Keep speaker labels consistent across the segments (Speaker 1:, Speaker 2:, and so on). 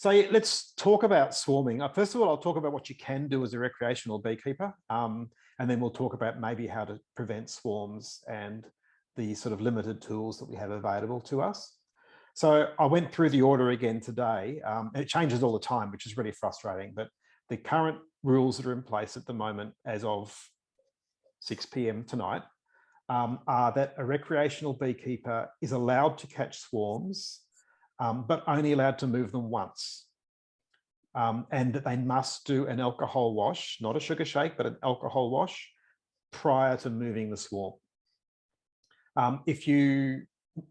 Speaker 1: So let's talk about swarming. First of all, I'll talk about what you can do as a recreational beekeeper, and then we'll talk about maybe how to prevent swarms and the sort of limited tools that we have available to us. So I went through the order again today. It changes all the time, which is really frustrating, but the current rules that are in place at the moment as of 6 p.m. tonight are that a recreational beekeeper is allowed to catch swarms, but only allowed to move them once. And that they must do an alcohol wash, not a sugar shake, but an alcohol wash prior to moving the swarm. If you're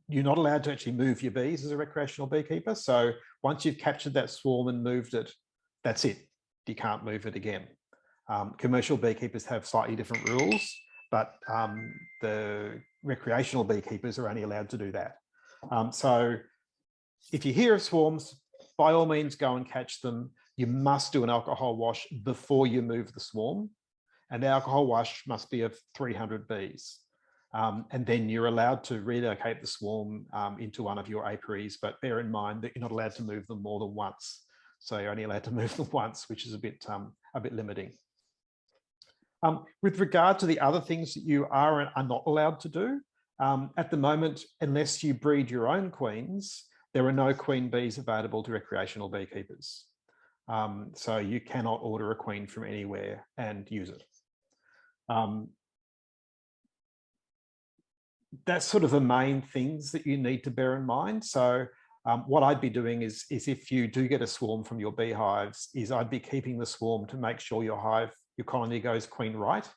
Speaker 1: not allowed to actually move your bees as a recreational beekeeper. So once you've captured that swarm and moved it, that's it. You can't move it again. Commercial beekeepers have slightly different rules, but the recreational beekeepers are only allowed to do that. So if you hear of swarms, by all means, go and catch them. You must do an alcohol wash before you move the swarm. And the alcohol wash must be of 300 bees. And then you're allowed to relocate the swarm into one of your apiaries, but bear in mind that you're not allowed to move them more than once. So you're only allowed to move them once, which is a bit limiting. With regard to the other things that you are not allowed to do, at the moment, unless you breed your own queens, there are no queen bees available to recreational beekeepers. So you cannot order a queen from anywhere and use it. That's sort of the main things that you need to bear in mind. So what I'd be doing is if you do get a swarm from your beehives, is I'd be keeping the swarm to make sure your colony goes queen right.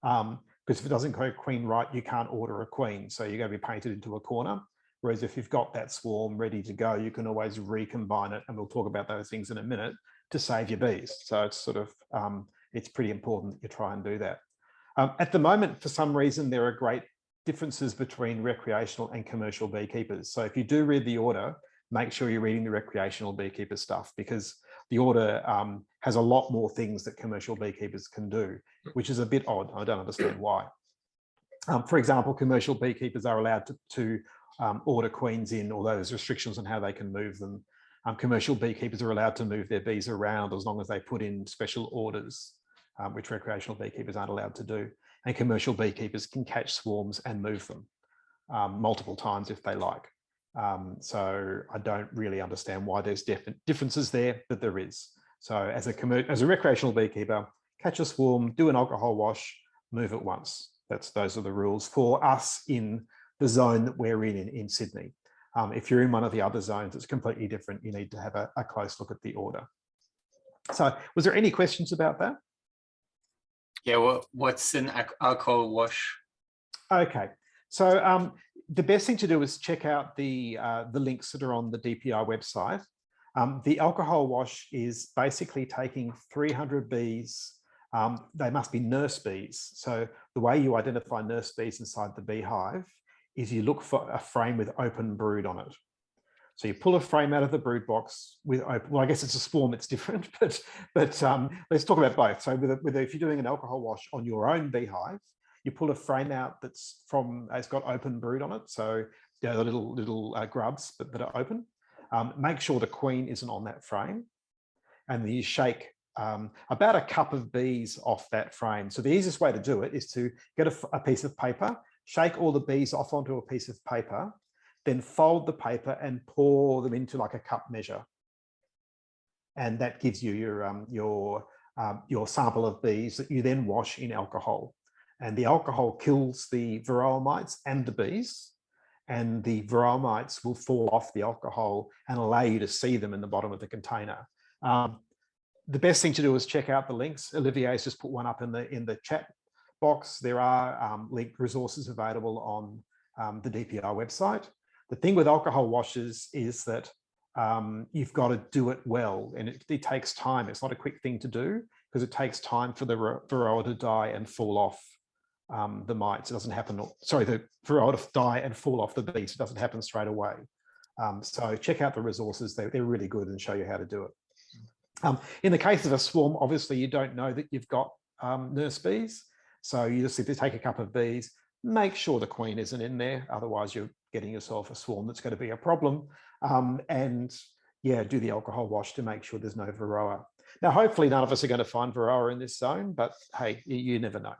Speaker 1: Because if it doesn't go queen right, you can't order a queen. So you're going to be painted into a corner. Whereas if you've got that swarm ready to go, you can always recombine it. And we'll talk about those things in a minute to save your bees. So it's sort of, it's pretty important that you try and do that. At the moment, for some reason, there are great differences between recreational and commercial beekeepers. So if you do read the order, make sure you're reading the recreational beekeeper stuff, because the order has a lot more things that commercial beekeepers can do, which is a bit odd. I don't understand why. For example, commercial beekeepers are allowed to order queens in, although there's restrictions on how they can move them. Commercial beekeepers are allowed to move their bees around as long as they put in special orders, which recreational beekeepers aren't allowed to do. And commercial beekeepers can catch swarms and move them multiple times if they like. So I don't really understand why there's differences there, but there is. So as a recreational beekeeper, catch a swarm, do an alcohol wash, move it once. Those are the rules for us in the zone that we're in Sydney. If you're in one of the other zones, it's completely different. You need to have a close look at the order. So was there any questions about that?
Speaker 2: Yeah, what's an alcohol wash?
Speaker 1: Okay, so the best thing to do is check out the links that are on the DPI website. The alcohol wash is basically taking 300 bees. They must be nurse bees. So the way you identify nurse bees inside the beehive is you look for a frame with open brood on it. So you pull a frame out of the brood box with open, well, I guess it's a swarm, it's different, but let's talk about both. So if you're doing an alcohol wash on your own beehive, you pull a frame out it's got open brood on it. So the little grubs that are open. Make sure the queen isn't on that frame. And then you shake about a cup of bees off that frame. So the easiest way to do it is to get a piece of paper, shake all the bees off onto a piece of paper, then fold the paper and pour them into like a cup measure. And that gives you your sample of bees that you then wash in alcohol. And the alcohol kills the varroa mites and the bees, and the varroa mites will fall off the alcohol and allow you to see them in the bottom of the container. The best thing to do is check out the links. Olivier's just put one up in the chat box. There are linked resources available on the DPI website. The thing with alcohol washes is that you've got to do it well, and it takes time. It's not a quick thing to do because it takes time for the varroa to die and fall off the mites. It doesn't happen, sorry, the varroa to die and fall off the bees. It doesn't happen straight away. So check out the resources. They're really good and show you how to do it. In the case of a swarm, obviously you don't know that you've got nurse bees. So you just, if you take a couple of bees, make sure the queen isn't in there. Otherwise you're getting yourself a swarm that's going to be a problem. And yeah, do the alcohol wash to make sure there's no Varroa. Now, hopefully none of us are going to find Varroa in this zone, but hey, you never know.